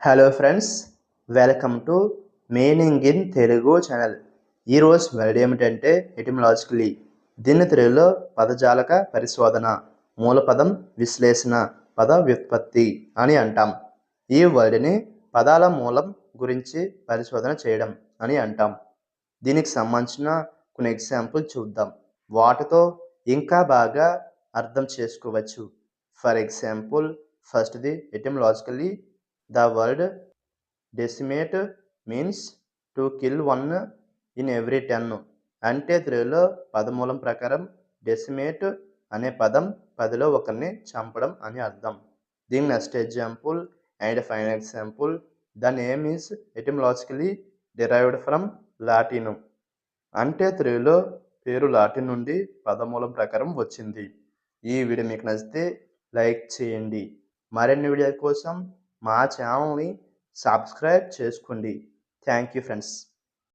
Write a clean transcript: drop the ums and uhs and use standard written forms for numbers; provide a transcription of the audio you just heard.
Hello friends, welcome to meaning in Telugu channel. ఈరోజు word ఏమిటంటే ఎటిమలాజికలీ. దీన్ని తెలుగులో పదజాలక పరిశోధన, మూలపదం విశ్లేషణ, పద వ్యుత్పత్తి అని అంటాం. ఈ వర్డ్ని పదాల మూలం గురించి పరిశోధన చేయడం అని అంటాం. దీనికి సంబంధించిన కొన్ని ఎగ్జాంపుల్ చూద్దాం. వాటితో ఇంకా బాగా అర్థం చేసుకోవచ్చు. ఫర్ ఎగ్జాంపుల్, ఫస్ట్ది ఎటిమలాజికలీ. The word decimate means to kill one in every 10. అంటే తెలుగులో పదమూలం ప్రకారం డెసిమేట్ అనే పదం 10లో ఒకరిని చంపడం అని అర్థం. దీని next example and final example. The name is etymologically derived from Latin. అంటే తెలుగులో పేరు లాటిన్ నుండి పదమూలం ప్రకారం వచ్చింది. ఈ వీడియో మీకు నచ్చితే లైక్ చేయండి. మరిన్ని వీడియోల కోసం మా ఛానల్ని సబ్స్క్రైబ్ చేసుకోండి. Thank you friends.